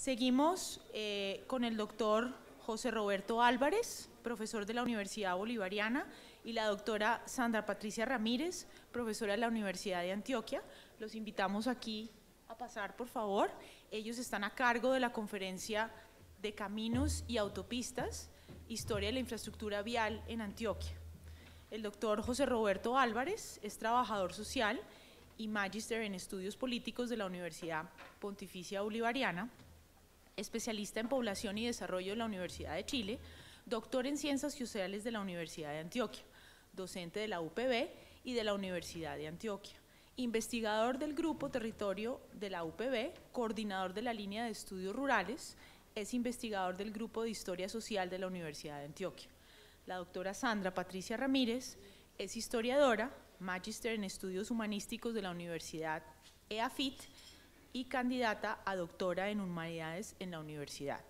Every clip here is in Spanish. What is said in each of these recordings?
Seguimos con el doctor José Roberto Álvarez, profesor de la Universidad Bolivariana, y la doctora Sandra Patricia Ramírez, profesora de la Universidad de Antioquia. Los invitamos aquí a pasar, por favor. Ellos están a cargo de la conferencia de Caminos y Autopistas, Historia de la Infraestructura Vial en Antioquia. El doctor José Roberto Álvarez es trabajador social y magíster en estudios políticos de la Universidad Pontificia Bolivariana, especialista en población y desarrollo de la Universidad de Chile, doctor en ciencias sociales de la Universidad de Antioquia, docente de la UPB y de la Universidad de Antioquia, investigador del Grupo Territorio de la UPB, coordinador de la línea de estudios rurales, es investigador del Grupo de Historia Social de la Universidad de Antioquia. La doctora Sandra Patricia Ramírez es historiadora, magíster en estudios humanísticos de la Universidad EAFIT y candidata a doctora en humanidades en la universidad.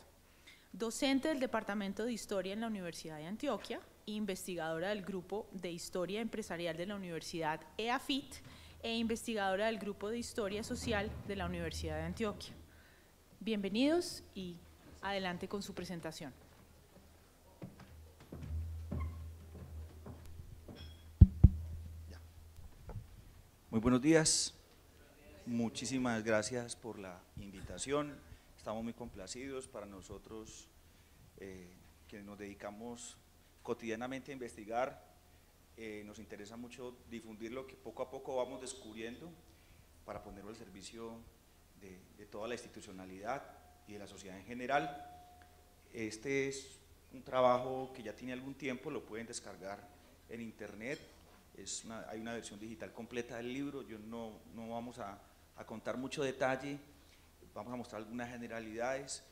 Docente del Departamento de Historia en la Universidad de Antioquia, investigadora del Grupo de Historia Empresarial de la Universidad EAFIT e investigadora del Grupo de Historia Social de la Universidad de Antioquia. Bienvenidos y adelante con su presentación. Muy buenos días, muchísimas gracias por la invitación, estamos muy complacidos. Para nosotros que nos dedicamos cotidianamente a investigar, nos interesa mucho difundir lo que poco a poco vamos descubriendo para ponerlo al servicio de toda la institucionalidad y de la sociedad en general. Este es un trabajo que ya tiene algún tiempo, lo pueden descargar en internet. Hay una versión digital completa del libro. Yo no vamos a contar mucho detalle, vamos a mostrar algunas generalidades.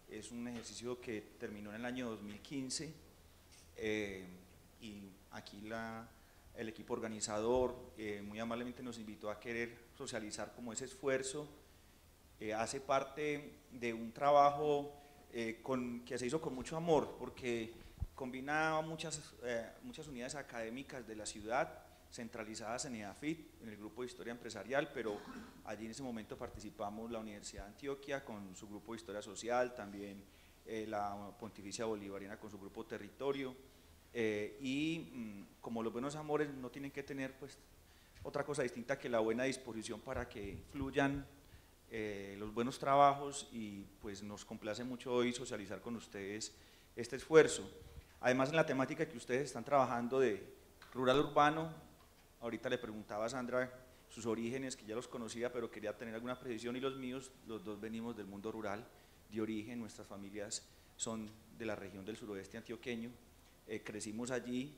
Es un ejercicio que terminó en el año 2015 y aquí el equipo organizador muy amablemente nos invitó a querer socializar como ese esfuerzo. Hace parte de un trabajo que se hizo con mucho amor, porque combina muchas unidades académicas de la ciudad centralizadas en EAFIT, en el Grupo de Historia Empresarial, pero allí en ese momento participamos la Universidad de Antioquia con su Grupo de Historia Social, también la Pontificia Bolivariana con su Grupo Territorio, como los buenos amores no tienen que tener pues otra cosa distinta que la buena disposición para que fluyan los buenos trabajos, y pues nos complace mucho hoy socializar con ustedes este esfuerzo. Además, en la temática que ustedes están trabajando de rural urbano, ahorita le preguntaba a Sandra sus orígenes, que ya los conocía, pero quería tener alguna precisión, y los míos, los dos venimos del mundo rural de origen, nuestras familias son de la región del suroeste antioqueño, crecimos allí,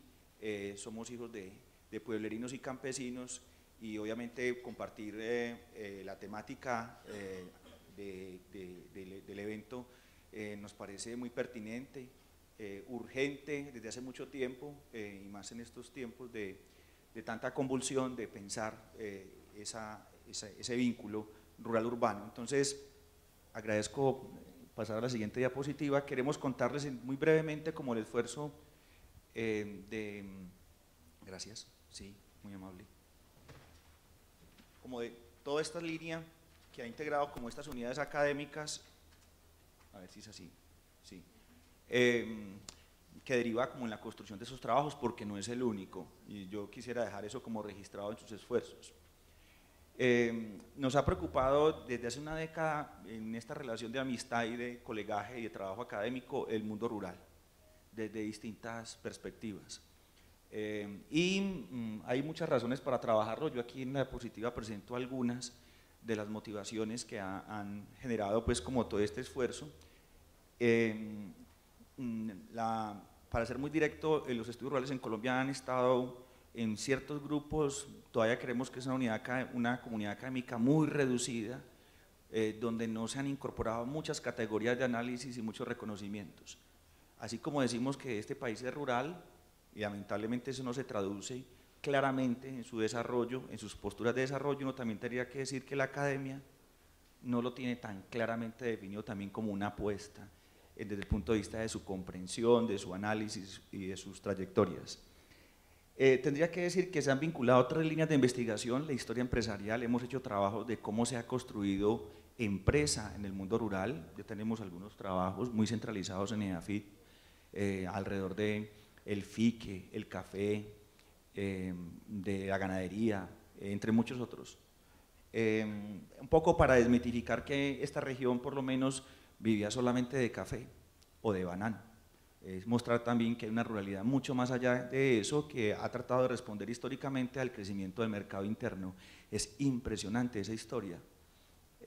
somos hijos de pueblerinos y campesinos, y obviamente compartir la temática del evento nos parece muy pertinente, urgente desde hace mucho tiempo, y más en estos tiempos de tanta convulsión, de pensar ese vínculo rural-urbano. Entonces, agradezco pasar a la siguiente diapositiva. Queremos contarles muy brevemente como el esfuerzo gracias, sí, muy amable, como de toda esta línea que ha integrado como estas unidades académicas, a ver si es así, sí, que deriva como en la construcción de esos trabajos, porque no es el único, y yo quisiera dejar eso como registrado en sus esfuerzos. Nos ha preocupado desde hace una década en esta relación de amistad y de colegaje y de trabajo académico el mundo rural, desde distintas perspectivas. Hay muchas razones para trabajarlo. Yo aquí en la diapositiva presento algunas de las motivaciones que han generado pues como todo este esfuerzo. Para ser muy directo, los estudios rurales en Colombia han estado en ciertos grupos, todavía creemos que es una comunidad académica muy reducida, donde no se han incorporado muchas categorías de análisis y muchos reconocimientos. Así como decimos que este país es rural, y lamentablemente eso no se traduce claramente en su desarrollo, en sus posturas de desarrollo, uno también tendría que decir que la academia no lo tiene tan claramente definido también como una apuesta, desde el punto de vista de su comprensión, de su análisis y de sus trayectorias. Tendría que decir que se han vinculado otras líneas de investigación, la historia empresarial, hemos hecho trabajos de cómo se ha construido empresa en el mundo rural. Ya tenemos algunos trabajos muy centralizados en EAFIT, alrededor de el fique, el café, de la ganadería, entre muchos otros. Un poco para desmitificar que esta región por lo menos vivía solamente de café o de banano. Es mostrar también que hay una ruralidad mucho más allá de eso, que ha tratado de responder históricamente al crecimiento del mercado interno. Es impresionante esa historia.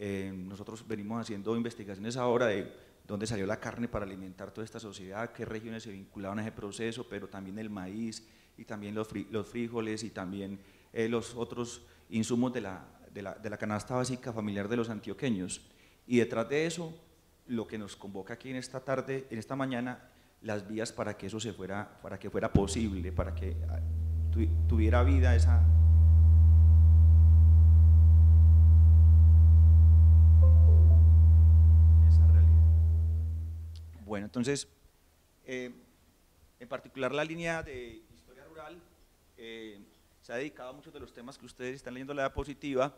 Nosotros venimos haciendo investigaciones ahora de dónde salió la carne para alimentar toda esta sociedad, qué regiones se vinculaban a ese proceso, pero también el maíz y también los frijoles y también los otros insumos de la canasta básica familiar de los antioqueños. Y detrás de eso, lo que nos convoca aquí en esta tarde, en esta mañana, las vías para que eso para que fuera posible, para que tuviera vida esa realidad. Bueno, entonces, en particular la línea de historia rural se ha dedicado a muchos de los temas que ustedes están leyendo en la diapositiva,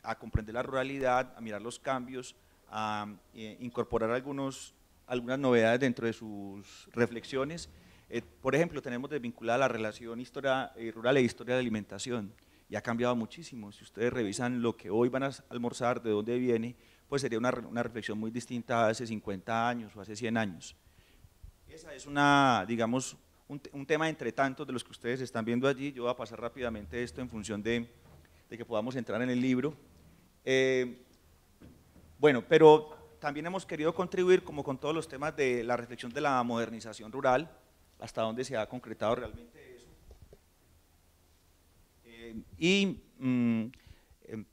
a comprender la ruralidad, a mirar los cambios, a incorporar algunas novedades dentro de sus reflexiones. Por ejemplo, tenemos desvinculada la relación historia rural e historia de alimentación, y ha cambiado muchísimo. Si ustedes revisan lo que hoy van a almorzar, de dónde viene, pues sería una reflexión muy distinta a hace 50 años o hace 100 años. Esa es digamos, un tema entre tantos de los que ustedes están viendo allí. Yo voy a pasar rápidamente esto en función de que podamos entrar en el libro. Bueno, pero también hemos querido contribuir, como con todos los temas de la reflexión de la modernización rural, hasta dónde se ha concretado realmente eso.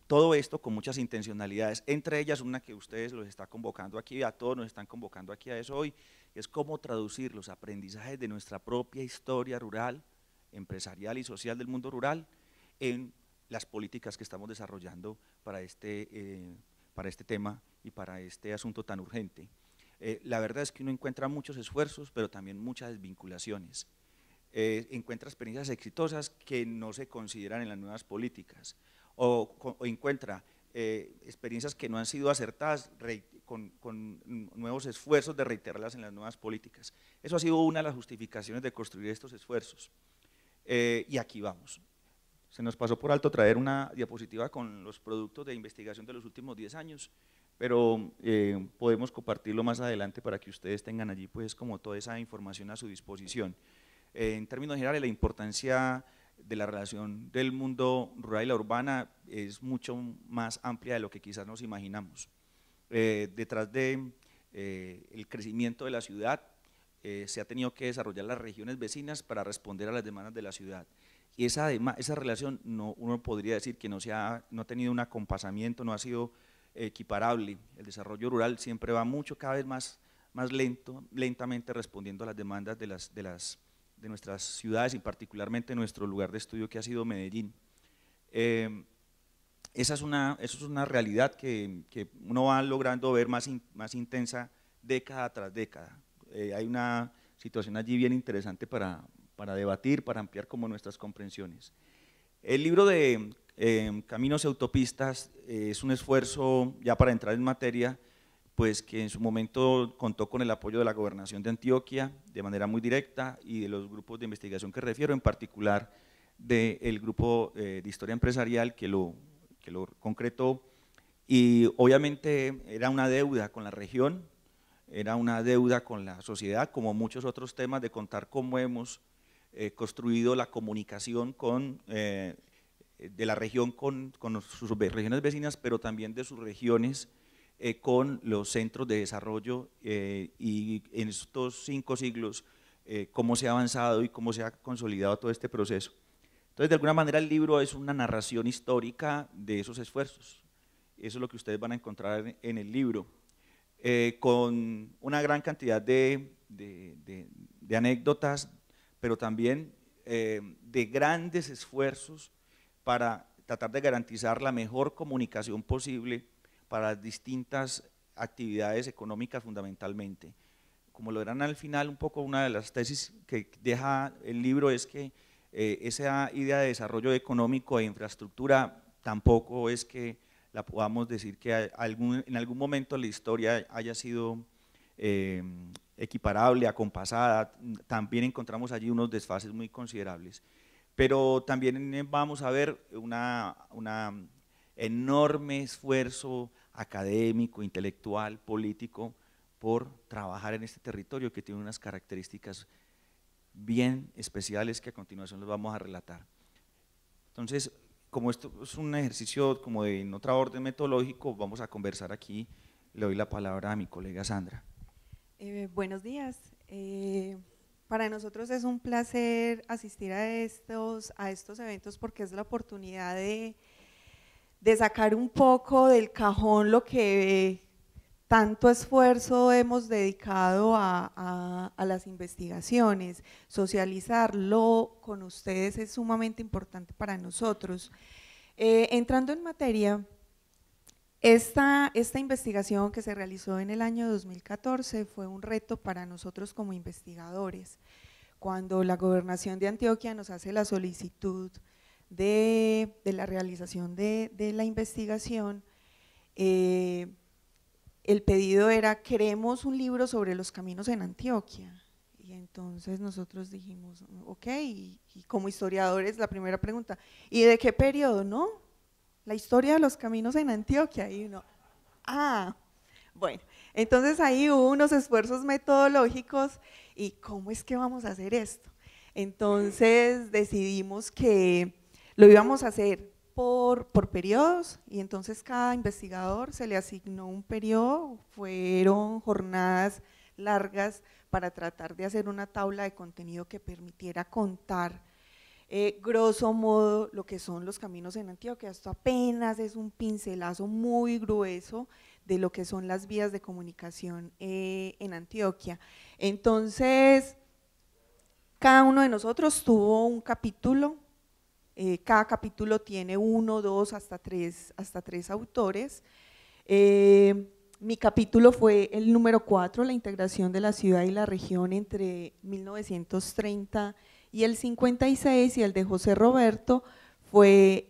Todo esto con muchas intencionalidades, entre ellas una que ustedes los están convocando aquí, a todos nos están convocando aquí a eso hoy, es cómo traducir los aprendizajes de nuestra propia historia rural, empresarial y social del mundo rural en las políticas que estamos desarrollando para este tema y para este asunto tan urgente. La verdad es que uno encuentra muchos esfuerzos, pero también muchas desvinculaciones. Encuentra experiencias exitosas que no se consideran en las nuevas políticas, o encuentra experiencias que no han sido acertadas con nuevos esfuerzos de reiterarlas en las nuevas políticas. Eso ha sido una de las justificaciones de construir estos esfuerzos. Y aquí vamos. Se nos pasó por alto traer una diapositiva con los productos de investigación de los últimos 10 años, pero podemos compartirlo más adelante para que ustedes tengan allí pues como toda esa información a su disposición. En términos generales, la importancia de la relación del mundo rural y la urbana es mucho más amplia de lo que quizás nos imaginamos. Detrás de el crecimiento de la ciudad se ha tenido que desarrollar las regiones vecinas para responder a las demandas de la ciudad. Y esa relación uno podría decir que no ha tenido un acompasamiento, no ha sido equiparable. El desarrollo rural siempre va cada vez más lentamente respondiendo a las demandas de nuestras ciudades y particularmente nuestro lugar de estudio que ha sido Medellín. Eso es una realidad que uno va logrando ver más intensa década tras década. Hay una situación allí bien interesante para debatir, para ampliar como nuestras comprensiones. El libro de Caminos y Autopistas es un esfuerzo, ya para entrar en materia, pues que en su momento contó con el apoyo de la Gobernación de Antioquia de manera muy directa y de los grupos de investigación que refiero, en particular del grupo de historia empresarial que lo concretó, y obviamente era una deuda con la región, era una deuda con la sociedad, como muchos otros temas, de contar cómo hemos construido la comunicación de la región con sus regiones vecinas, pero también de sus regiones con los centros de desarrollo, y en estos 5 siglos cómo se ha avanzado y cómo se ha consolidado todo este proceso. Entonces, de alguna manera el libro es una narración histórica de esos esfuerzos. Eso es lo que ustedes van a encontrar en el libro, con una gran cantidad de anécdotas, pero también de grandes esfuerzos para tratar de garantizar la mejor comunicación posible para las distintas actividades económicas fundamentalmente. Como lo verán al final, un poco una de las tesis que deja el libro es que esa idea de desarrollo económico e infraestructura tampoco es que la podamos decir que en algún momento la historia haya sido equiparable, acompasada. También encontramos allí unos desfases muy considerables, pero también vamos a ver un enorme esfuerzo académico, intelectual, político, por trabajar en este territorio que tiene unas características bien especiales que a continuación les vamos a relatar. Entonces, como esto es un ejercicio como en otra orden metodológico, vamos a conversar aquí. Le doy la palabra a mi colega Sandra. Buenos días. Para nosotros es un placer asistir a estos eventos porque es la oportunidad de sacar un poco del cajón lo que tanto esfuerzo hemos dedicado a las investigaciones. Socializarlo con ustedes es sumamente importante para nosotros. Entrando en materia, esta investigación que se realizó en el año 2014 fue un reto para nosotros como investigadores. Cuando la Gobernación de Antioquia nos hace la solicitud de la realización de la investigación, el pedido era: queremos un libro sobre los caminos en Antioquia. Y entonces nosotros dijimos, ok, y como historiadores la primera pregunta, ¿y de qué periodo? No, la historia de los caminos en Antioquia. Y uno, bueno, entonces ahí hubo unos esfuerzos metodológicos y ¿cómo es que vamos a hacer esto? Entonces decidimos que lo íbamos a hacer por periodos, y entonces cada investigador se le asignó un periodo. Fueron jornadas largas para tratar de hacer una tabla de contenido que permitiera contar grosso modo lo que son los caminos en Antioquia. Esto apenas es un pincelazo muy grueso de lo que son las vías de comunicación en Antioquia. Entonces, cada uno de nosotros tuvo un capítulo. Cada capítulo tiene 1, 2, hasta tres autores. Mi capítulo fue el número 4, la integración de la ciudad y la región entre 1930 y el 56, y el de José Roberto fue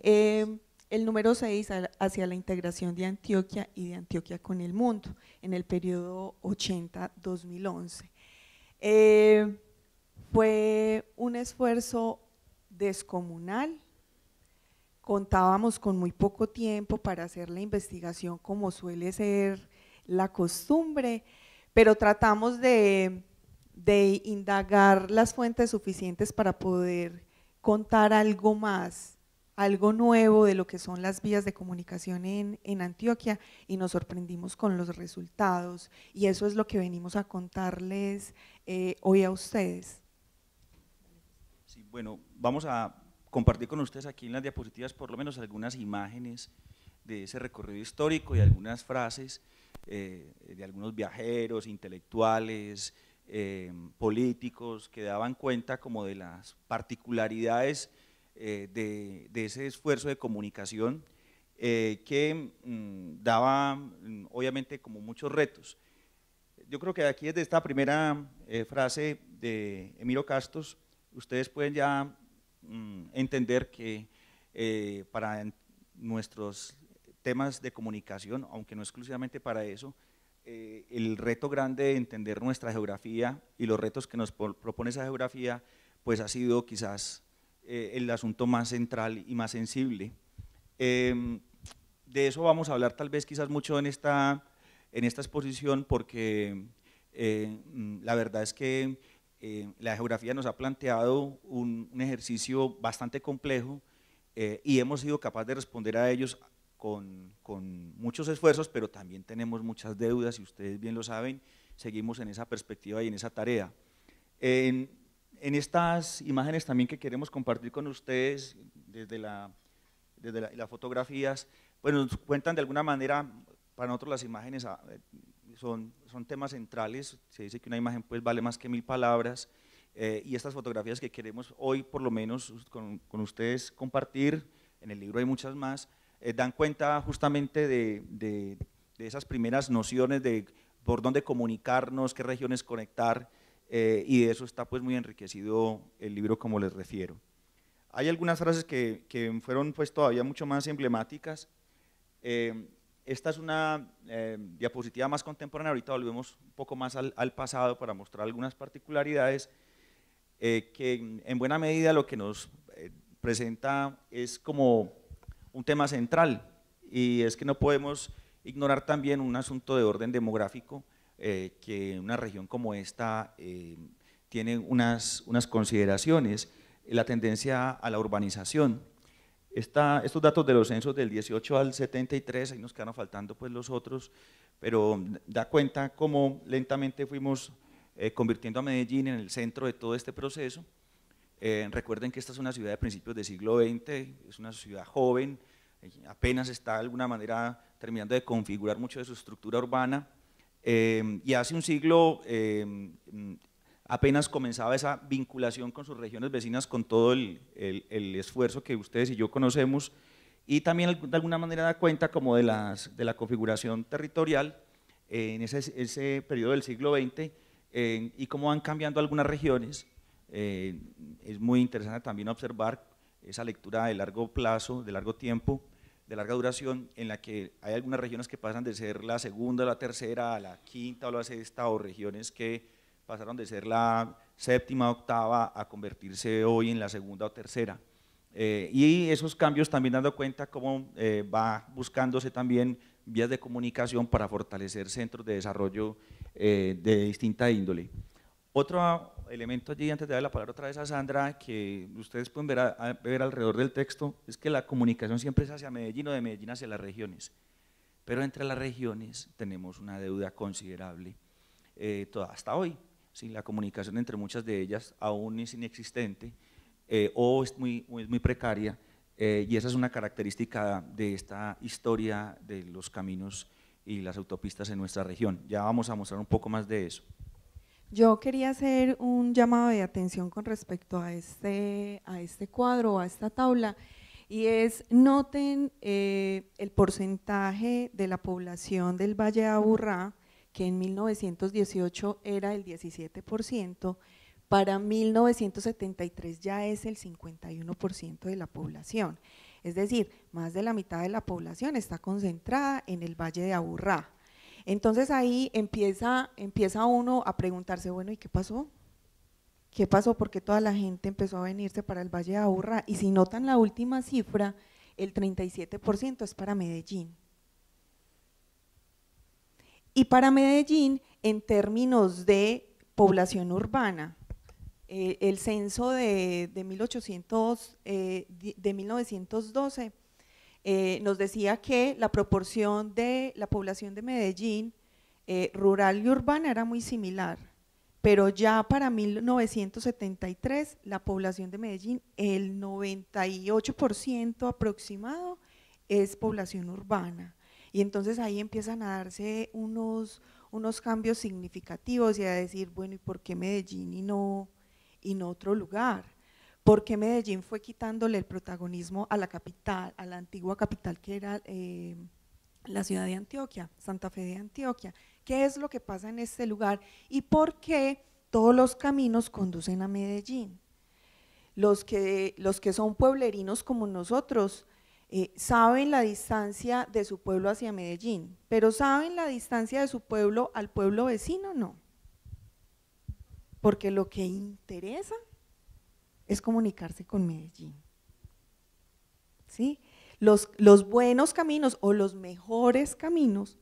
el número 6, hacia la integración de Antioquia y de Antioquia con el mundo, en el periodo 80-2011. Fue un esfuerzo descomunal. Contábamos con muy poco tiempo para hacer la investigación, como suele ser la costumbre, pero tratamos de indagar las fuentes suficientes para poder contar algo más, algo nuevo de lo que son las vías de comunicación en Antioquia, y nos sorprendimos con los resultados, y eso es lo que venimos a contarles hoy a ustedes. Sí, bueno, vamos a compartir con ustedes aquí en las diapositivas por lo menos algunas imágenes de ese recorrido histórico y algunas frases de algunos viajeros, intelectuales, políticos, que daban cuenta como de las particularidades de ese esfuerzo de comunicación que daba obviamente como muchos retos. Yo creo que aquí desde esta primera frase de Emiro Castos, ustedes pueden ya entender que para nuestros temas de comunicación, aunque no exclusivamente para eso, el reto grande de entender nuestra geografía y los retos que nos propone esa geografía, pues ha sido quizás el asunto más central y más sensible. De eso vamos a hablar tal vez quizás mucho en esta exposición, porque la verdad es que la geografía nos ha planteado un ejercicio bastante complejo y hemos sido capaces de responder a ellos con muchos esfuerzos, pero también tenemos muchas deudas, y ustedes bien lo saben. Seguimos en esa perspectiva y en esa tarea. En estas imágenes también que queremos compartir con ustedes desde las fotografías, pues nos cuentan de alguna manera. Para nosotros las imágenes son temas centrales. Se dice que una imagen pues vale más que 1000 palabras, y estas fotografías que queremos hoy por lo menos con ustedes compartir, en el libro hay muchas más, dan cuenta justamente de esas primeras nociones de por dónde comunicarnos, qué regiones conectar, y de eso está pues muy enriquecido el libro, como les refiero. Hay algunas frases que fueron pues todavía mucho más emblemáticas. Esta es una diapositiva más contemporánea, ahorita volvemos un poco más al pasado para mostrar algunas particularidades que en buena medida lo que nos presenta es como un tema central, y es que no podemos ignorar también un asunto de orden demográfico, que una región como esta tiene unas consideraciones, la tendencia a la urbanización. Estos datos de los censos del 18 al 73, ahí nos quedaron faltando pues los otros, pero da cuenta cómo lentamente fuimos convirtiendo a Medellín en el centro de todo este proceso. Recuerden que esta es una ciudad de principios del siglo XX, es una ciudad joven, apenas está de alguna manera terminando de configurar mucho de su estructura urbana, y hace un siglo apenas comenzaba esa vinculación con sus regiones vecinas, con todo el esfuerzo que ustedes y yo conocemos, y también de alguna manera da cuenta como de la configuración territorial en ese periodo del siglo XX, y cómo van cambiando algunas regiones. Es muy interesante también observar esa lectura de largo plazo, de largo tiempo, de larga duración, en la que hay algunas regiones que pasan de ser la segunda o la tercera a la quinta o la sexta, o regiones que pasaron de ser la séptima, octava, a convertirse hoy en la segunda o tercera. Y esos cambios también dando cuenta cómo va buscándose también vías de comunicación para fortalecer centros de desarrollo de distinta índole. Otro elemento allí, antes de dar la palabra otra vez a Sandra, que ustedes pueden ver alrededor del texto, es que la comunicación siempre es hacia Medellín o de Medellín hacia las regiones, pero entre las regiones tenemos una deuda considerable hasta hoy. Sí, la comunicación entre muchas de ellas aún es inexistente o es muy precaria, y esa es una característica de esta historia de los caminos y las autopistas en nuestra región. Ya vamos a mostrar un poco más de eso. Yo quería hacer un llamado de atención con respecto a este cuadro, a esta tabla, y es, noten el porcentaje de la población del Valle de Aburrá, que en 1918 era el 17%, para 1973 ya es el 51% de la población. Es decir, más de la mitad de la población está concentrada en el Valle de Aburrá. Entonces ahí empieza uno a preguntarse, bueno, ¿y qué pasó? ¿Qué pasó? Porque toda la gente empezó a venirse para el Valle de Aburrá, y si notan la última cifra, el 37% es para Medellín. Y para Medellín, en términos de población urbana, el censo de 1912 nos decía que la proporción de la población de Medellín rural y urbana era muy similar, pero ya para 1973 la población de Medellín, el 98% aproximado es población urbana, y entonces ahí empiezan a darse unos cambios significativos y a decir, bueno, ¿y por qué Medellín y no otro lugar? ¿Por qué Medellín fue quitándole el protagonismo a la capital, a la antigua capital que era la ciudad de Antioquia, Santa Fe de Antioquia? ¿Qué es lo que pasa en este lugar? ¿Y por qué todos los caminos conducen a Medellín? Los que son pueblerinos como nosotros saben la distancia de su pueblo hacia Medellín, pero ¿saben la distancia de su pueblo al pueblo vecino? No, porque lo que interesa es comunicarse con Medellín, ¿sí? Los buenos caminos o los mejores caminos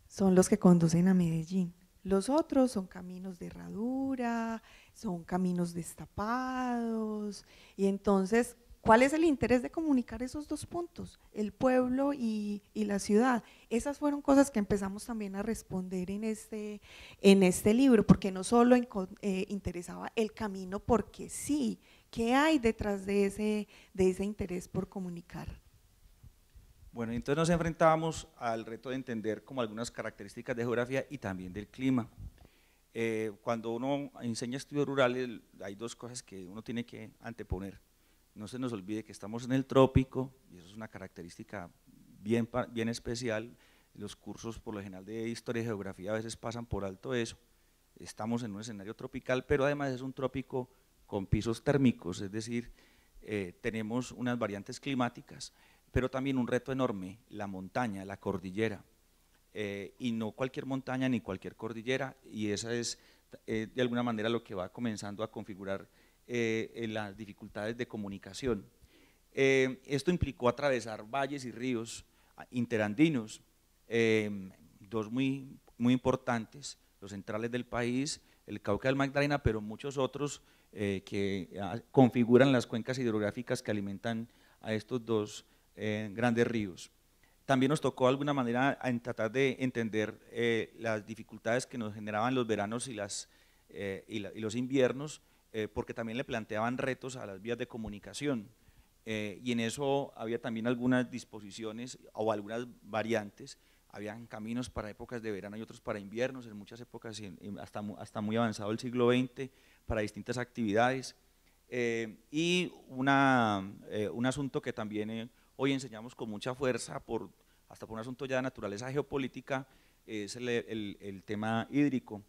son los que conducen a Medellín. Los otros son caminos de herradura, son caminos destapados, y entonces, ¿cuál es el interés de comunicar esos dos puntos? El pueblo y la ciudad. Esas fueron cosas que empezamos también a responder en este libro, porque no solo interesaba el camino porque sí, ¿qué hay detrás de ese interés por comunicar? Bueno, entonces nos enfrentábamos al reto de entender como algunas características de geografía y también del clima. Cuando uno enseña estudios rurales, hay dos cosas que uno tiene que anteponer. No se nos olvide que estamos en el trópico, y eso es una característica bien especial. Los cursos por lo general de historia y geografía a veces pasan por alto eso. Estamos en un escenario tropical, pero además es un trópico con pisos térmicos, es decir, tenemos unas variantes climáticas, pero también un reto enorme, la montaña, la cordillera, y no cualquier montaña ni cualquier cordillera, y esa es de alguna manera lo que va comenzando a configurar las dificultades de comunicación. Esto implicó atravesar valles y ríos interandinos, dos muy importantes, los centrales del país, el Cauca y el Magdalena, pero muchos otros que configuran las cuencas hidrográficas que alimentan a estos dos grandes ríos. También nos tocó de alguna manera tratar de entender las dificultades que nos generaban los veranos y los inviernos, porque también le planteaban retos a las vías de comunicación, y en eso había también algunas disposiciones o algunas variantes. Habían caminos para épocas de verano y otros para inviernos, en muchas épocas hasta muy avanzado el siglo XX, para distintas actividades. Y un asunto que también hoy enseñamos con mucha fuerza, hasta por un asunto ya de naturaleza geopolítica, es el tema hídrico.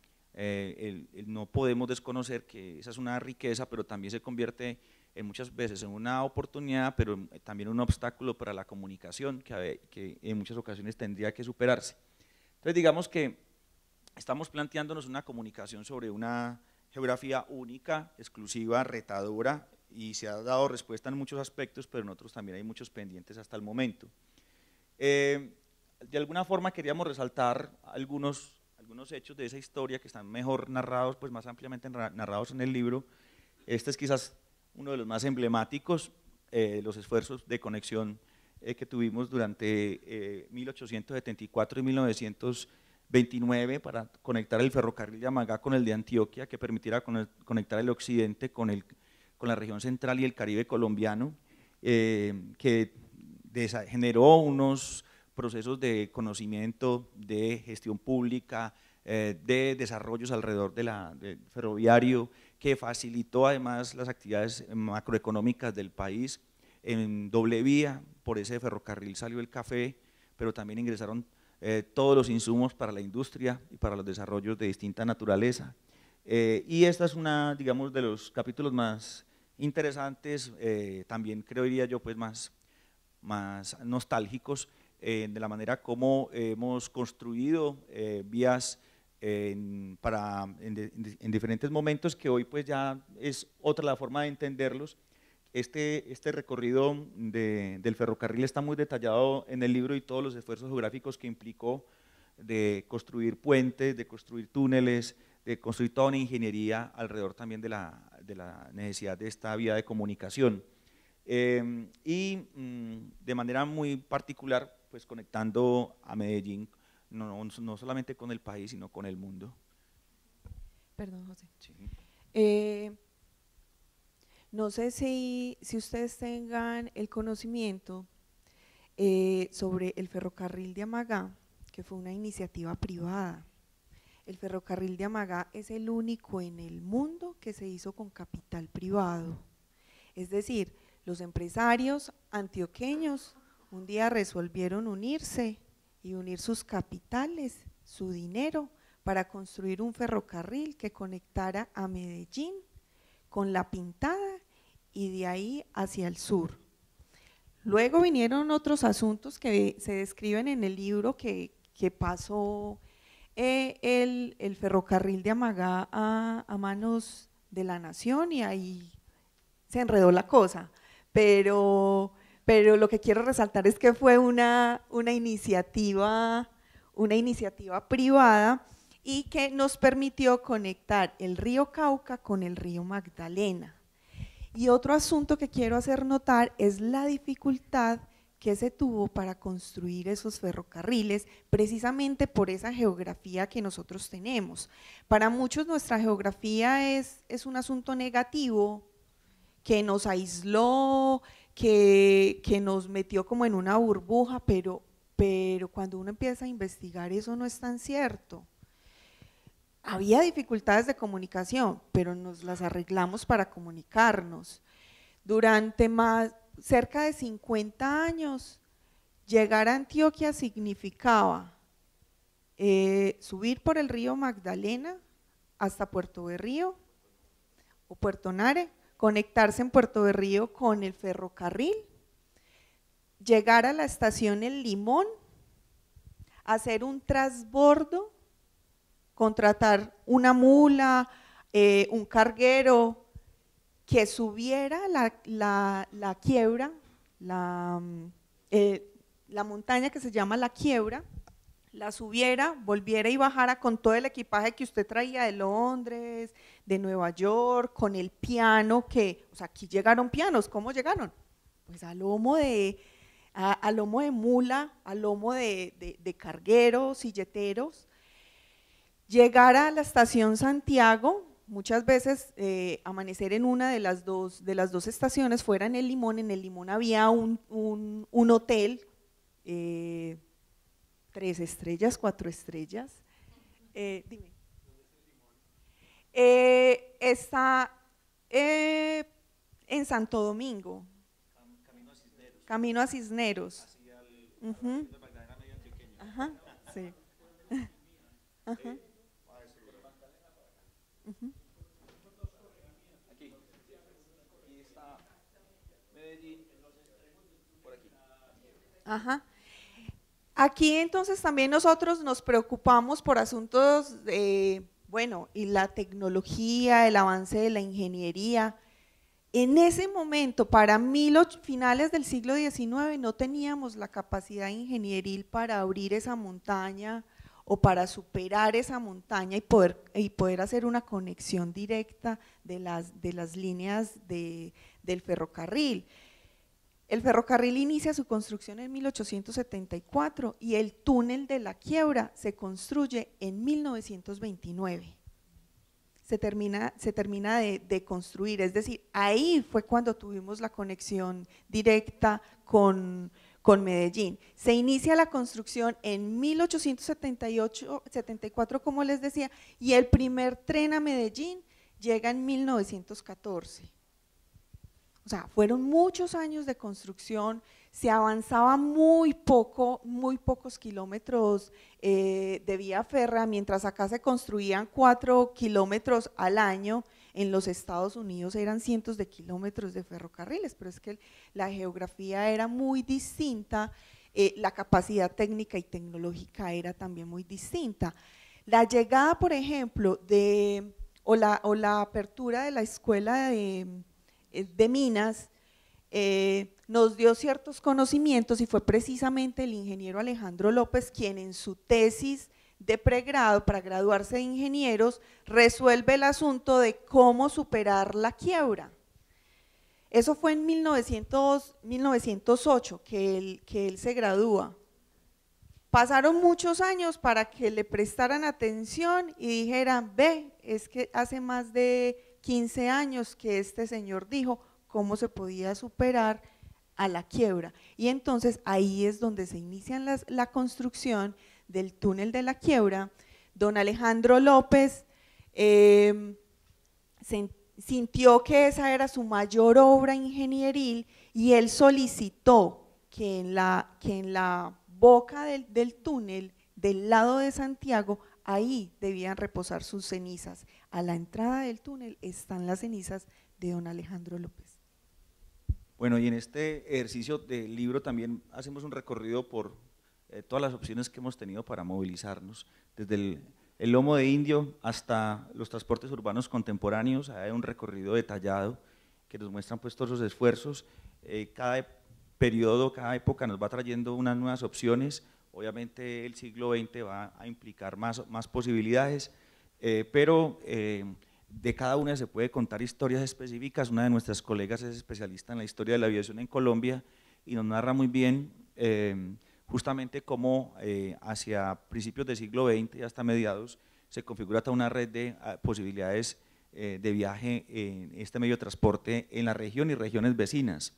No podemos desconocer que esa es una riqueza, pero también se convierte muchas veces en una oportunidad, pero también un obstáculo para la comunicación que en muchas ocasiones tendría que superarse. Entonces digamos que estamos planteándonos una comunicación sobre una geografía única, exclusiva, retadora, y se ha dado respuesta en muchos aspectos, pero en otros también hay muchos pendientes hasta el momento. De alguna forma queríamos resaltar algunos hechos de esa historia que están mejor narrados, pues más ampliamente narrados en el libro. Este es quizás uno de los más emblemáticos, los esfuerzos de conexión que tuvimos durante 1874 y 1929 para conectar el ferrocarril de Amagá con el de Antioquia, que permitiera conectar el occidente con la región central y el Caribe colombiano, que generó unos procesos de conocimiento, de gestión pública, de desarrollos alrededor del ferroviario, que facilitó además las actividades macroeconómicas del país. En doble vía, por ese ferrocarril salió el café, pero también ingresaron todos los insumos para la industria y para los desarrollos de distinta naturaleza. Y esta es digamos, de los capítulos más interesantes, también creería yo, pues más nostálgicos, de la manera como hemos construido vías en diferentes momentos, que hoy pues ya es otra la forma de entenderlos. Este recorrido del ferrocarril está muy detallado en el libro, y todos los esfuerzos geográficos que implicó de construir puentes, de construir túneles, de construir toda una ingeniería alrededor también de la necesidad de esta vía de comunicación. Y de manera muy particular, pues conectando a Medellín, no solamente con el país, sino con el mundo. Perdón, José. Sí. No sé si ustedes tengan el conocimiento sobre el ferrocarril de Amagá, que fue una iniciativa privada. El ferrocarril de Amagá es el único en el mundo que se hizo con capital privado. Es decir, los empresarios antioqueños un día resolvieron unirse y unir sus capitales, su dinero, para construir un ferrocarril que conectara a Medellín con La Pintada y de ahí hacia el sur. Luego vinieron otros asuntos que se describen en el libro que pasó el ferrocarril de Amagá a manos de la nación, y ahí se enredó la cosa, pero lo que quiero resaltar es que fue una iniciativa privada, y que nos permitió conectar el río Cauca con el río Magdalena. Y otro asunto que quiero hacer notar es la dificultad que se tuvo para construir esos ferrocarriles, precisamente por esa geografía que nosotros tenemos. Para muchos nuestra geografía es un asunto negativo, que nos aisló, que nos metió como en una burbuja, pero cuando uno empieza a investigar, eso no es tan cierto. Había dificultades de comunicación, pero nos las arreglamos para comunicarnos. Durante cerca de 50 años, llegar a Antioquia significaba subir por el río Magdalena hasta Puerto Berrío o Puerto Nare, conectarse en Puerto Berrío con el ferrocarril, llegar a la estación El Limón, hacer un transbordo, contratar una mula, un carguero que subiera la quiebra, la montaña que se llama La Quiebra, la subiera, volviera y bajara con todo el equipaje que usted traía de Londres, de Nueva York, con el piano o sea, aquí llegaron pianos, ¿cómo llegaron? Pues a lomo de mula, a lomo de cargueros, silleteros, llegar a la estación Santiago, muchas veces amanecer en una de las dos estaciones, fuera en El Limón había un hotel, 3 estrellas, 4 estrellas, dime. Está en Santo Domingo, Camino a Cisneros. Ajá, sí. Ajá. Aquí está Medellín, por aquí. Ajá. Aquí entonces también nosotros nos preocupamos por asuntos bueno, y la tecnología, el avance de la ingeniería. En ese momento, para finales del siglo XIX, no teníamos la capacidad ingenieril para abrir esa montaña o para superar esa montaña y poder hacer una conexión directa de las líneas del ferrocarril. El ferrocarril inicia su construcción en 1874 y el túnel de La Quiebra se construye en 1929. Se termina de construir, es decir, ahí fue cuando tuvimos la conexión directa con Medellín. Se inicia la construcción en 1874, como les decía, y el primer tren a Medellín llega en 1914. O sea, fueron muchos años de construcción, se avanzaba muy pocos kilómetros de vía férrea, mientras acá se construían 4 kilómetros al año. En los Estados Unidos eran cientos de kilómetros de ferrocarriles, pero es que la geografía era muy distinta, la capacidad técnica y tecnológica era también muy distinta. La llegada, por ejemplo, o la apertura de la escuela de minas nos dio ciertos conocimientos y fue precisamente el ingeniero Alejandro López quien en su tesis de pregrado para graduarse de ingenieros resuelve el asunto de cómo superar la quiebra. Eso fue en 1908 que él se gradúa. Pasaron muchos años para que le prestaran atención y dijeran, ve, es que hace más de 15 años que este señor dijo cómo se podía superar a la quiebra. Y entonces ahí es donde se inicia la construcción del túnel de La Quiebra. Don Alejandro López sintió que esa era su mayor obra ingenieril y él solicitó que en la boca del túnel, del lado de Santiago, ahí debían reposar sus cenizas. A la entrada del túnel están las cenizas de don Alejandro López. Bueno, y en este ejercicio del libro también hacemos un recorrido por todas las opciones que hemos tenido para movilizarnos, desde el lomo de indio hasta los transportes urbanos contemporáneos. Hay un recorrido detallado que nos muestran pues todos los esfuerzos. Cada periodo, cada época nos va trayendo unas nuevas opciones. Obviamente el siglo XX va a implicar más posibilidades, pero de cada una se puede contar historias específicas. Una de nuestras colegas es especialista en la historia de la aviación en Colombia y nos narra muy bien justamente cómo hacia principios del siglo XX y hasta mediados se configura toda una red de posibilidades de viaje en este medio de transporte en la región y regiones vecinas.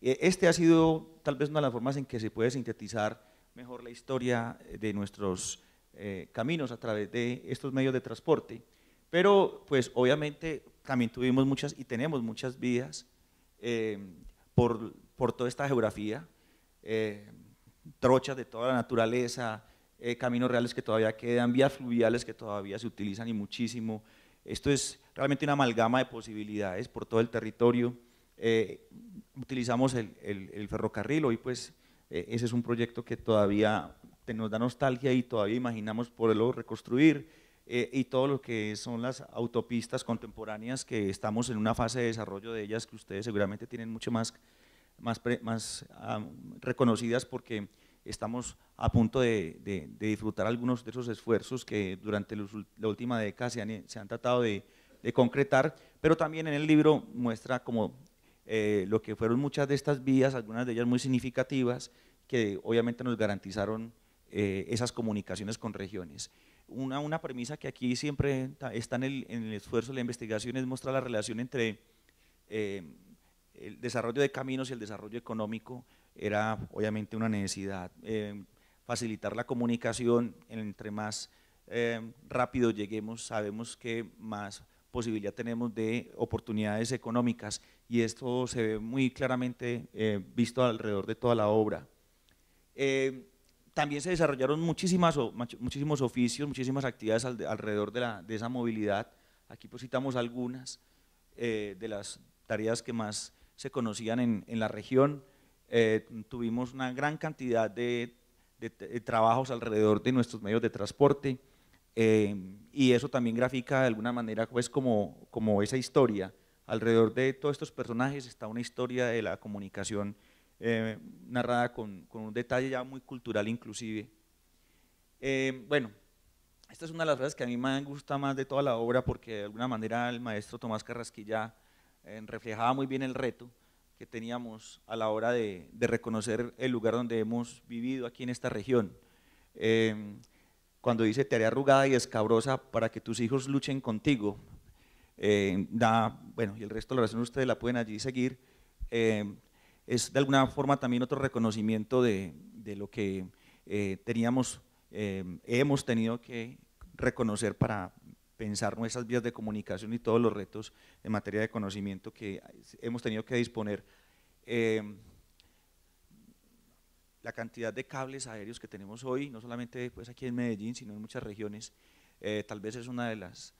Este ha sido tal vez una de las formas en que se puede sintetizar mejor la historia de nuestros caminos a través de estos medios de transporte, pero pues obviamente también tuvimos muchas y tenemos muchas vías por toda esta geografía, trochas de toda la naturaleza, caminos reales que todavía quedan, vías fluviales que todavía se utilizan y muchísimo. Esto es realmente una amalgama de posibilidades por todo el territorio. Utilizamos el ferrocarril, hoy pues ese es un proyecto que todavía nos da nostalgia y todavía imaginamos poderlo reconstruir, y todo lo que son las autopistas contemporáneas, que estamos en una fase de desarrollo de ellas que ustedes seguramente tienen mucho más reconocidas, porque estamos a punto de disfrutar algunos de esos esfuerzos que durante la última década se han tratado de concretar, pero también en el libro muestra como lo que fueron muchas de estas vías, algunas de ellas muy significativas, que obviamente nos garantizaron esas comunicaciones con regiones. Una premisa que aquí siempre está en el esfuerzo de la investigación es mostrar la relación entre el desarrollo de caminos y el desarrollo económico. Era obviamente una necesidad facilitar la comunicación. Entre más rápido lleguemos, sabemos que más posibilidad tenemos de oportunidades económicas, y esto se ve muy claramente visto alrededor de toda la obra. También se desarrollaron muchísimos oficios, muchísimas actividades alrededor de esa movilidad. Aquí pues citamos algunas de las tareas que más se conocían en la región. Tuvimos una gran cantidad de trabajos alrededor de nuestros medios de transporte, y eso también grafica de alguna manera pues como esa historia. Alrededor de todos estos personajes está una historia de la comunicación narrada con un detalle ya muy cultural inclusive. Bueno, esta es una de las frases que a mí me gusta más de toda la obra, porque de alguna manera el maestro Tomás Carrasquilla reflejaba muy bien el reto que teníamos a la hora de reconocer el lugar donde hemos vivido aquí en esta región. Cuando dice: te haré arrugada y escabrosa para que tus hijos luchen contigo, bueno, y el resto de la oración ustedes la pueden allí seguir. Es de alguna forma también otro reconocimiento de lo que hemos tenido que reconocer para pensar nuestras vías de comunicación y todos los retos en materia de conocimiento que hemos tenido que disponer. La cantidad de cables aéreos que tenemos hoy, no solamente pues aquí en Medellín, sino en muchas regiones, tal vez es una de las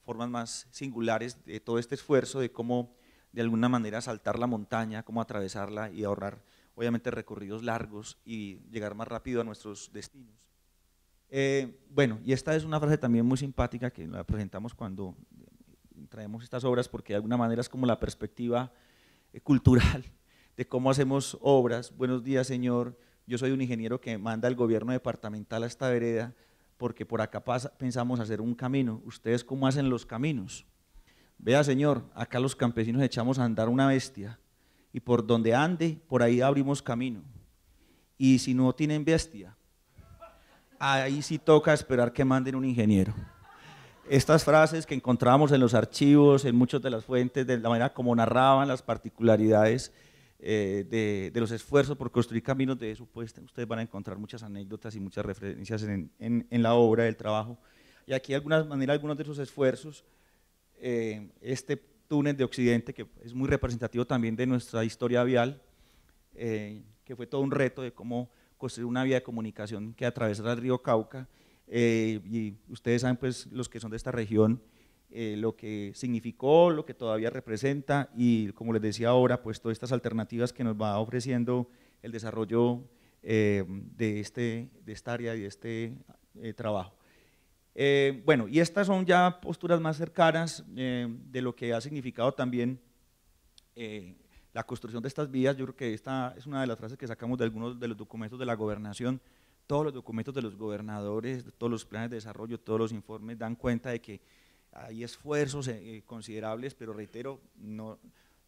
formas más singulares de todo este esfuerzo, de cómo de alguna manera saltar la montaña, cómo atravesarla y ahorrar obviamente recorridos largos y llegar más rápido a nuestros destinos. Bueno, y esta es una frase también muy simpática que la presentamos cuando traemos estas obras, porque de alguna manera es como la perspectiva cultural de cómo hacemos obras. Buenos días, señor, yo soy un ingeniero que manda el gobierno departamental a esta vereda porque por acá pensamos hacer un camino. ¿Ustedes cómo hacen los caminos? Vea, señor, acá los campesinos echamos a andar una bestia y por donde ande, por ahí abrimos camino. Y si no tienen bestia, ahí sí toca esperar que manden un ingeniero. Estas frases que encontrábamos en los archivos, en muchas de las fuentes, de la manera como narraban las particularidades de los esfuerzos por construir caminos, de eso pues ustedes van a encontrar muchas anécdotas y muchas referencias en la obra del trabajo. Y aquí de alguna manera algunos de esos esfuerzos, este túnel de Occidente, que es muy representativo también de nuestra historia vial, que fue todo un reto de cómo construir una vía de comunicación que atravesara el río Cauca, y ustedes saben pues los que son de esta región, lo que significó, lo que todavía representa, y como les decía ahora, pues todas estas alternativas que nos va ofreciendo el desarrollo de esta área y de este trabajo. Bueno, y estas son ya posturas más cercanas de lo que ha significado también la construcción de estas vías. Yo creo que esta es una de las frases que sacamos de algunos de los documentos de la gobernación. Todos los documentos de los gobernadores, todos los planes de desarrollo, todos los informes dan cuenta de que hay esfuerzos considerables, pero reitero,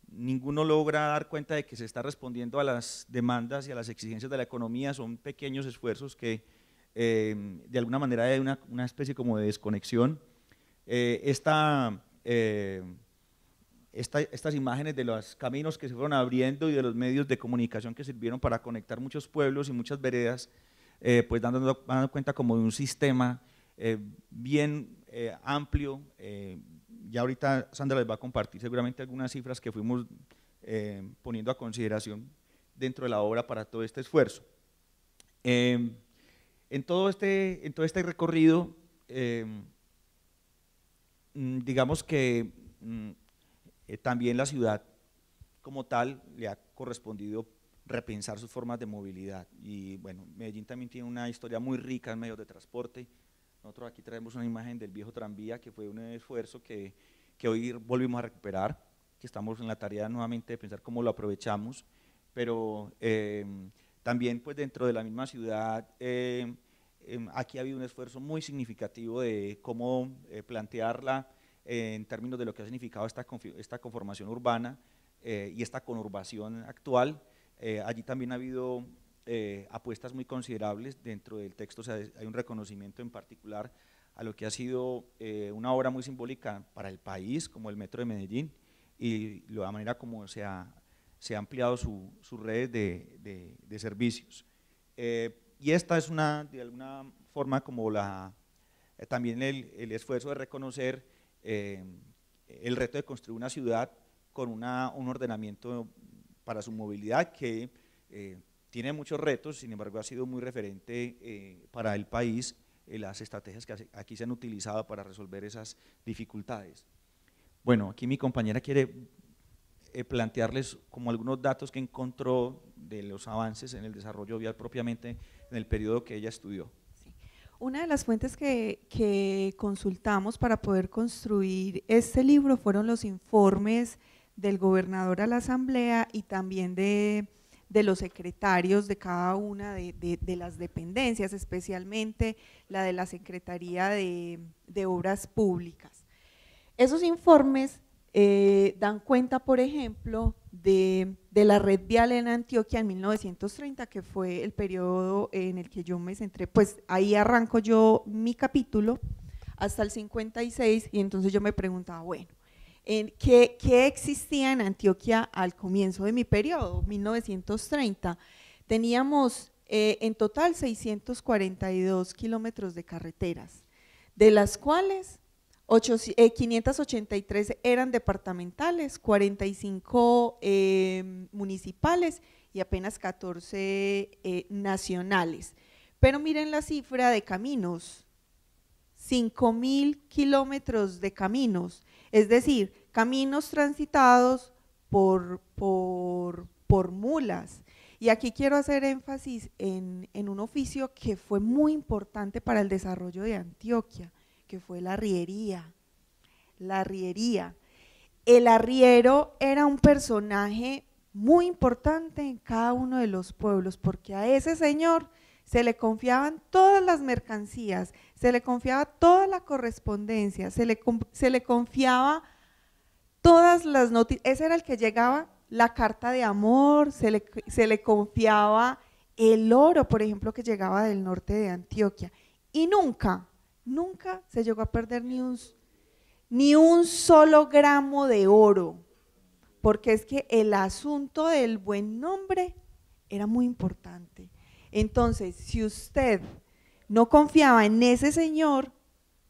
ninguno logra dar cuenta de que se está respondiendo a las demandas y a las exigencias de la economía. Son pequeños esfuerzos que de alguna manera hay una especie como de desconexión. Estas imágenes de los caminos que se fueron abriendo y de los medios de comunicación que sirvieron para conectar muchos pueblos y muchas veredas, pues dando cuenta como de un sistema bien amplio. Ya ahorita Sandra les va a compartir seguramente algunas cifras que fuimos poniendo a consideración dentro de la obra para todo este esfuerzo. En todo este recorrido, digamos que también la ciudad como tal le ha correspondido repensar sus formas de movilidad. Y bueno, Medellín también tiene una historia muy rica en medios de transporte. Nosotros aquí traemos una imagen del viejo tranvía, que fue un esfuerzo que hoy volvimos a recuperar, que estamos en la tarea nuevamente de pensar cómo lo aprovechamos, pero también pues dentro de la misma ciudad, aquí ha habido un esfuerzo muy significativo de cómo plantearla en términos de lo que ha significado esta conformación urbana y esta conurbación actual. Allí también ha habido apuestas muy considerables dentro del texto, o sea, hay un reconocimiento en particular a lo que ha sido una obra muy simbólica para el país, como el Metro de Medellín, y la manera como se ha ampliado sus redes de servicios. Y esta es de alguna forma como también el esfuerzo de reconocer el reto de construir una ciudad con un ordenamiento para su movilidad que tiene muchos retos, sin embargo ha sido muy referente para el país las estrategias que aquí se han utilizado para resolver esas dificultades. Bueno, aquí mi compañera quiere plantearles como algunos datos que encontró de los avances en el desarrollo vial propiamente en el periodo que ella estudió. Sí. Una de las fuentes que consultamos para poder construir este libro fueron los informes del gobernador a la asamblea y también de los secretarios de cada una de las dependencias, especialmente la de la Secretaría de Obras Públicas. Esos informes dan cuenta, por ejemplo, de la red vial en Antioquia en 1930, que fue el periodo en el que yo me centré, pues ahí arranco yo mi capítulo hasta el 56, y entonces yo me preguntaba, bueno, ¿qué existía en Antioquia al comienzo de mi periodo, 1930? Teníamos en total 642 kilómetros de carreteras, de las cuales 583 eran departamentales, 45 municipales y apenas 14 nacionales. Pero miren la cifra de caminos, 5.000 kilómetros de caminos, es decir, caminos transitados por mulas. Y aquí quiero hacer énfasis en un oficio que fue muy importante para el desarrollo de Antioquia, que fue la arriería. La arriería. El arriero era un personaje muy importante en cada uno de los pueblos, porque a ese señor se le confiaban todas las mercancías, se le confiaba toda la correspondencia, se le confiaba todas las noticias. Ese era el que llegaba la carta de amor, se le confiaba el oro, por ejemplo, que llegaba del norte de Antioquia, y nunca se llegó a perder ni un solo gramo de oro, porque es que el asunto del buen nombre era muy importante. Entonces, si usted no confiaba en ese señor,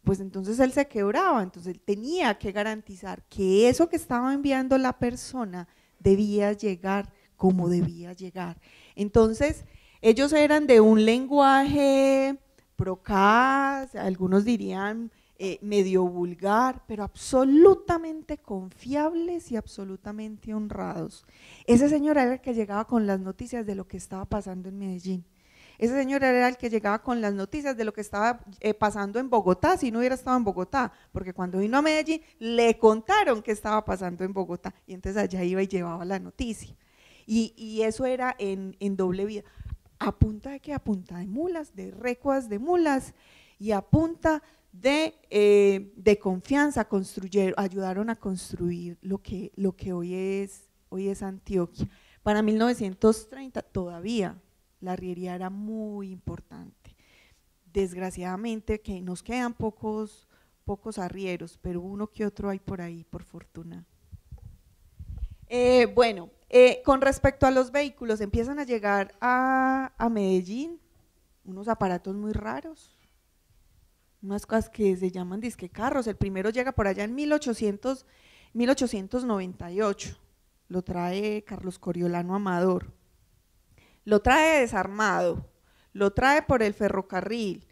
pues entonces él se quebraba, entonces él tenía que garantizar que eso que estaba enviando la persona debía llegar como debía llegar. Entonces, ellos eran de un lenguaje procaz, algunos dirían medio vulgar, pero absolutamente confiables y absolutamente honrados. Ese señor era el que llegaba con las noticias de lo que estaba pasando en Medellín. Ese señor era el que llegaba con las noticias de lo que estaba pasando en Bogotá, si no hubiera estado en Bogotá, porque cuando vino a Medellín le contaron qué estaba pasando en Bogotá, y entonces allá iba y llevaba la noticia. Y eso era en doble vía. ¿A punta de qué? A punta de mulas, de recuas de mulas, y a punta de confianza ayudaron a construir lo que hoy es Antioquia. Para 1930 todavía la arriería era muy importante. Desgraciadamente que nos quedan pocos arrieros, pero uno que otro hay por ahí, por fortuna. Con respecto a los vehículos, empiezan a llegar a Medellín unos aparatos muy raros, unas cosas que se llaman disque carros. El primero llega por allá en 1898, lo trae Carlos Coriolano Amador, lo trae desarmado, lo trae por el ferrocarril,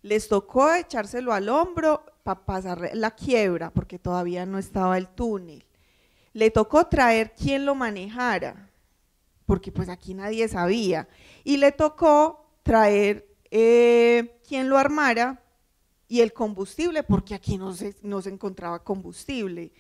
les tocó echárselo al hombro para pasar la quiebra porque todavía no estaba el túnel, le tocó traer quien lo manejara, porque pues aquí nadie sabía, y le tocó traer quien lo armara y el combustible, porque aquí no se encontraba combustible.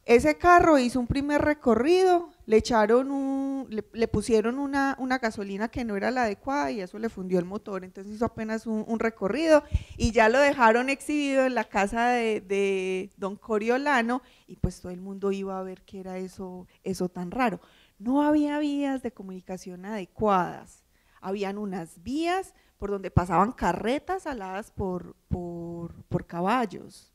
Ese carro hizo un primer recorrido, le pusieron una gasolina que no era la adecuada y eso le fundió el motor, entonces hizo apenas un recorrido y ya lo dejaron exhibido en la casa de don Coriolano y pues todo el mundo iba a ver qué era eso tan raro. No había vías de comunicación adecuadas, habían unas vías por donde pasaban carretas aladas por caballos.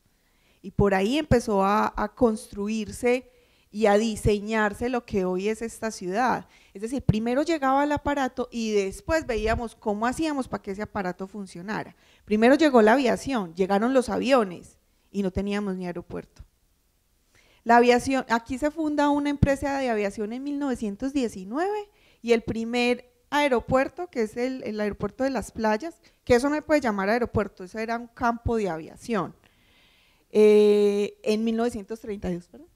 Y por ahí empezó a construirse y a diseñarse lo que hoy es esta ciudad. Es decir, primero llegaba el aparato y después veíamos cómo hacíamos para que ese aparato funcionara. Primero llegó la aviación, llegaron los aviones y no teníamos ni aeropuerto. La aviación, aquí se funda una empresa de aviación en 1919 y el primer aeropuerto, que es el aeropuerto de Las Playas, que eso no se puede llamar aeropuerto, eso era un campo de aviación. En 1932, ¿verdad?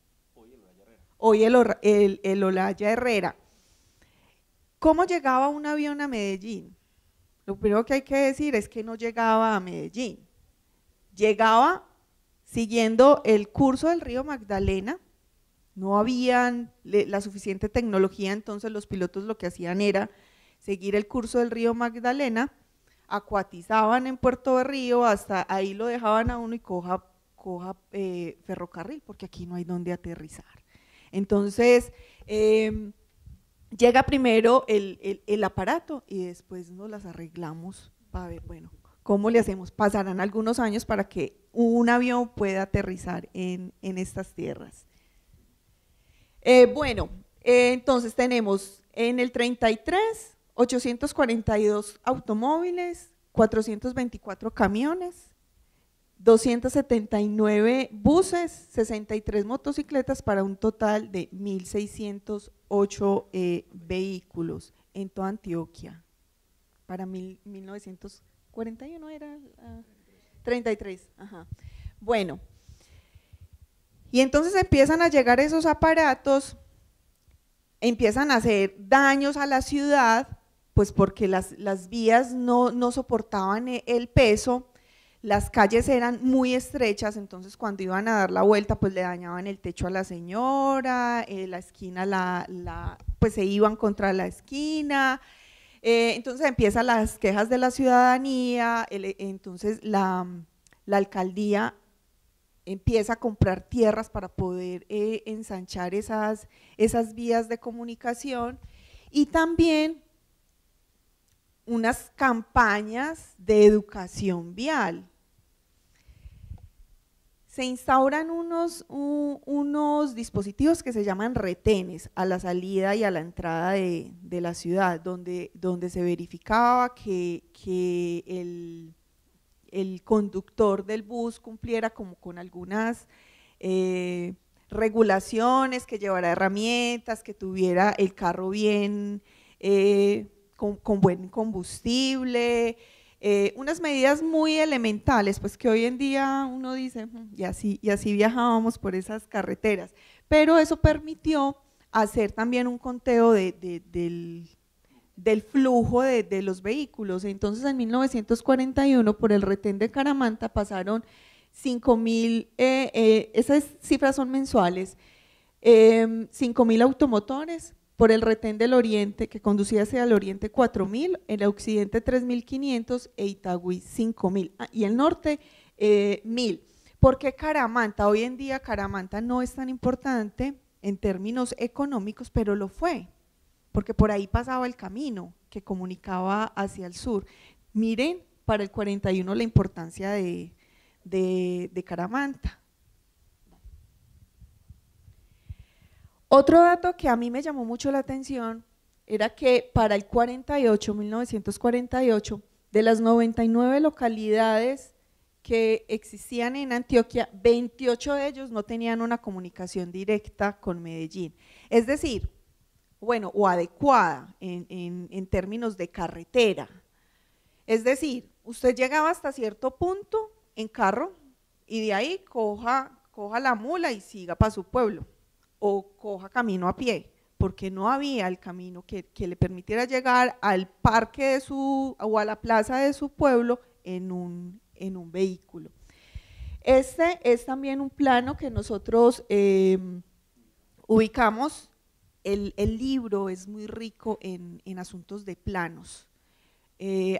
Hoy el Olaya Herrera. ¿Cómo llegaba un avión a Medellín? Lo primero que hay que decir es que no llegaba a Medellín, llegaba siguiendo el curso del río Magdalena, no había la suficiente tecnología, entonces los pilotos lo que hacían era seguir el curso del río Magdalena, acuatizaban en Puerto Berrío, hasta ahí lo dejaban a uno y coja ferrocarril, porque aquí no hay donde aterrizar. Entonces, llega primero el aparato y después nos las arreglamos para ver, bueno, ¿cómo le hacemos? Pasarán algunos años para que un avión pueda aterrizar en estas tierras. Entonces tenemos en el 33, 842 automóviles, 424 camiones, 279 buses, 63 motocicletas para un total de 1.608 vehículos en toda Antioquia. Para 1941 era 33, ajá. Bueno, y entonces empiezan a llegar esos aparatos, empiezan a hacer daños a la ciudad, pues porque las vías no soportaban el peso. Las calles eran muy estrechas, entonces cuando iban a dar la vuelta pues le dañaban el techo a la señora, la esquina pues se iban contra la esquina, entonces empiezan las quejas de la ciudadanía, entonces la alcaldía empieza a comprar tierras para poder ensanchar esas vías de comunicación y también unas campañas de educación vial. Se instauran unos dispositivos que se llaman retenes a la salida y a la entrada de la ciudad, donde se verificaba que el conductor del bus cumpliera como con algunas regulaciones, que llevara herramientas, que tuviera el carro bien, con buen combustible, unas medidas muy elementales, pues que hoy en día uno dice, y así viajábamos por esas carreteras, pero eso permitió hacer también un conteo del flujo de los vehículos. Entonces en 1941 por el retén de Caramanta pasaron 5.000, esas cifras son mensuales, 5.000 automotores, por el retén del oriente que conducía hacia el oriente 4.000, el occidente 3.500 e Itagüí 5.000 y el norte 1.000. ¿Por qué Caramanta? Hoy en día Caramanta no es tan importante en términos económicos, pero lo fue, porque por ahí pasaba el camino que comunicaba hacia el sur. Miren, para el 41 la importancia de Caramanta. Otro dato que a mí me llamó mucho la atención era que para el 1948, de las 99 localidades que existían en Antioquia, 28 de ellos no tenían una comunicación directa con Medellín. Es decir, bueno, o adecuada en términos de carretera. Es decir, usted llegaba hasta cierto punto en carro y de ahí coja la mula y siga para su pueblo, o coja camino a pie, porque no había el camino que le permitiera llegar al parque de o a la plaza de su pueblo en un vehículo. Este es también un plano que nosotros ubicamos. El libro es muy rico en asuntos de planos.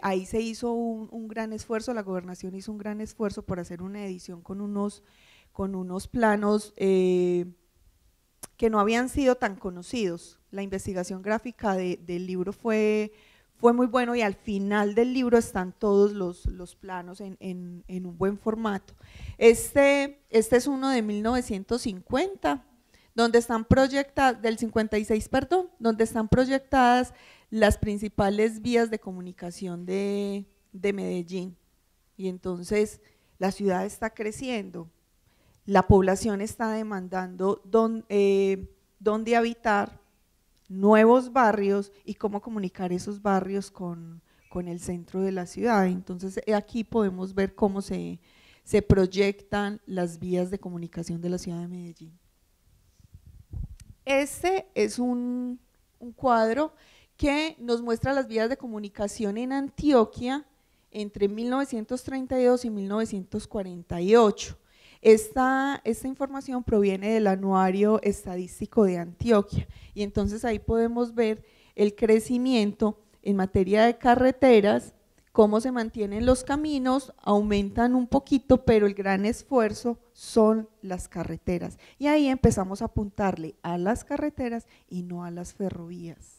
Ahí se hizo un gran esfuerzo, la gobernación hizo un gran esfuerzo por hacer una edición con unos planos que no habían sido tan conocidos. La investigación gráfica del libro fue muy bueno, y al final del libro están todos los planos en un buen formato. Este es uno de 1950, donde están proyectadas, del 56, perdón, donde están proyectadas las principales vías de comunicación de Medellín. Y entonces la ciudad está creciendo, la población está demandando dónde habitar, nuevos barrios y cómo comunicar esos barrios con el centro de la ciudad. Entonces aquí podemos ver cómo se proyectan las vías de comunicación de la ciudad de Medellín. Este es un cuadro que nos muestra las vías de comunicación en Antioquia entre 1932 y 1948. Esta información proviene del Anuario Estadístico de Antioquia, y entonces ahí podemos ver el crecimiento en materia de carreteras, cómo se mantienen los caminos, aumentan un poquito, pero el gran esfuerzo son las carreteras, y ahí empezamos a apuntarle a las carreteras y no a las ferrovías.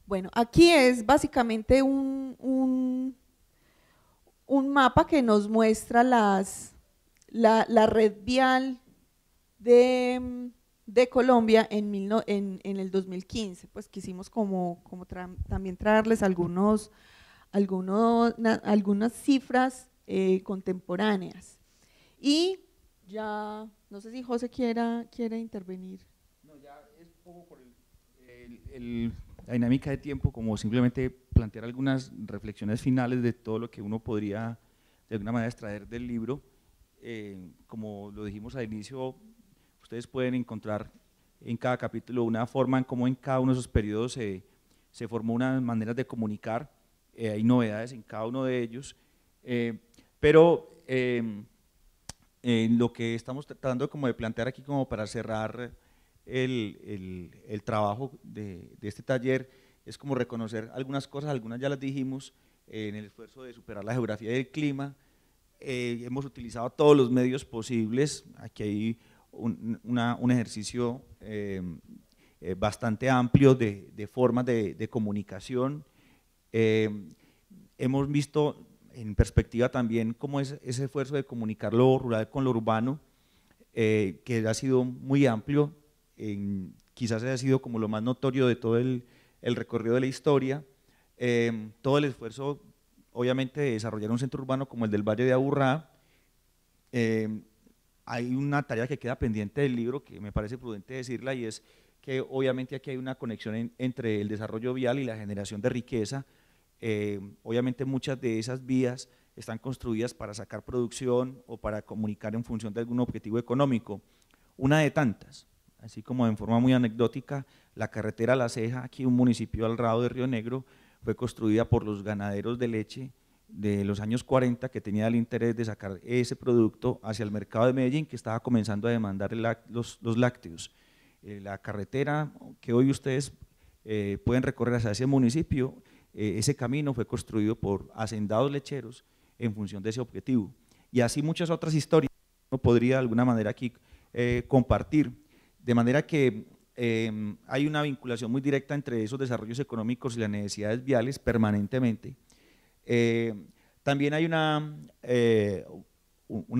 Bueno, aquí es básicamente un mapa que nos muestra la red vial de Colombia en el 2015. Pues quisimos también traerles algunas cifras contemporáneas. Y ya, no sé si José quiere intervenir. No, ya es poco por la dinámica de tiempo, como simplemente plantear algunas reflexiones finales de todo lo que uno podría de alguna manera extraer del libro. Como lo dijimos al inicio, ustedes pueden encontrar en cada capítulo una forma en cómo en cada uno de esos periodos se formó unas maneras de comunicar. Hay novedades en cada uno de ellos, pero lo que estamos tratando como de plantear aquí como para cerrar el trabajo de este taller es como reconocer algunas cosas, algunas ya las dijimos, en el esfuerzo de superar la geografía y el clima. Hemos utilizado todos los medios posibles. Aquí hay un ejercicio bastante amplio de formas de comunicación. Hemos visto en perspectiva también cómo es ese esfuerzo de comunicar lo rural con lo urbano, que ha sido muy amplio. Quizás haya sido como lo más notorio de todo el recorrido de la historia. Todo el esfuerzo, obviamente, de desarrollar un centro urbano como el del Valle de Aburrá. Hay una tarea que queda pendiente del libro, que me parece prudente decirla, y es que obviamente aquí hay una conexión entre el desarrollo vial y la generación de riqueza. Obviamente muchas de esas vías están construidas para sacar producción o para comunicar en función de algún objetivo económico, una de tantas. Así como en forma muy anecdótica, la carretera La Ceja, aquí un municipio al lado de Río Negro, fue construida por los ganaderos de leche de los años 40 que tenían el interés de sacar ese producto hacia el mercado de Medellín, que estaba comenzando a demandar los lácteos. La carretera que hoy ustedes pueden recorrer hacia ese municipio, ese camino fue construido por hacendados lecheros en función de ese objetivo. Y así muchas otras historias uno podría de alguna manera aquí compartir. De manera que hay una vinculación muy directa entre esos desarrollos económicos y las necesidades viales permanentemente. También hay una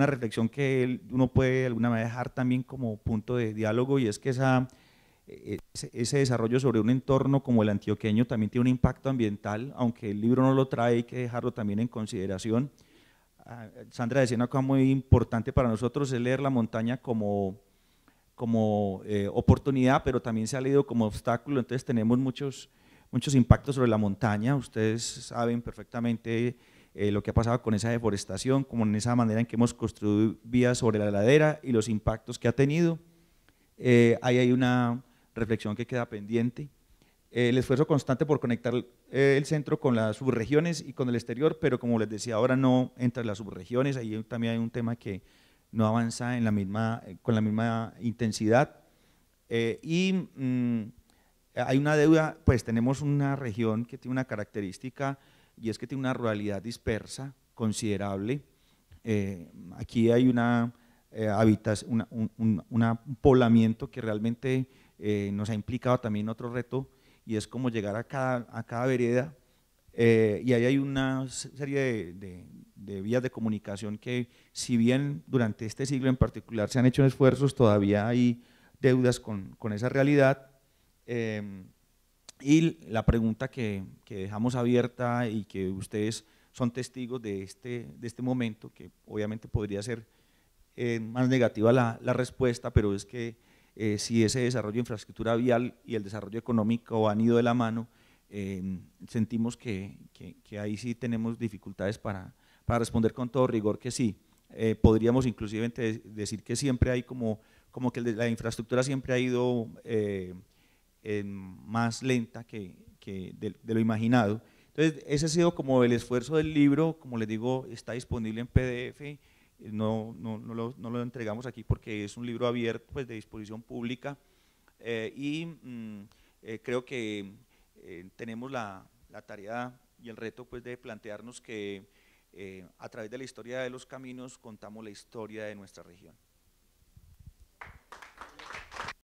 reflexión que uno puede de alguna manera dejar también como punto de diálogo, y es que ese desarrollo sobre un entorno como el antioqueño también tiene un impacto ambiental, aunque el libro no lo trae, hay que dejarlo también en consideración. Sandra decía una cosa muy importante para nosotros, es leer la montaña como oportunidad, pero también se ha leído como obstáculo. Entonces tenemos muchos impactos sobre la montaña. Ustedes saben perfectamente lo que ha pasado con esa deforestación, como en esa manera en que hemos construido vías sobre la ladera y los impactos que ha tenido. Ahí hay una reflexión que queda pendiente. El esfuerzo constante por conectar el centro con las subregiones y con el exterior, pero como les decía, ahora no entre las subregiones, ahí también hay un tema que no avanza en con la misma intensidad. Hay una deuda, pues tenemos una región que tiene una característica y es que tiene una ruralidad dispersa considerable. Aquí hay un poblamiento que realmente nos ha implicado también otro reto, y es como llegar a cada vereda, y ahí hay una serie de vías de comunicación que, si bien durante este siglo en particular se han hecho esfuerzos, todavía hay deudas con esa realidad. Y la pregunta que dejamos abierta y que ustedes son testigos de este momento, que obviamente podría ser más negativa la respuesta, pero es que si ese desarrollo de infraestructura vial y el desarrollo económico han ido de la mano, sentimos que ahí sí tenemos dificultades para responder con todo rigor que sí. Podríamos inclusive decir que siempre hay como que la infraestructura siempre ha ido más lenta de lo imaginado. Entonces, ese ha sido como el esfuerzo del libro. Como les digo, está disponible en PDF, no lo entregamos aquí porque es un libro abierto, pues, de disposición pública, creo que tenemos la tarea y el reto, pues, de plantearnos que a través de la historia de los caminos contamos la historia de nuestra región.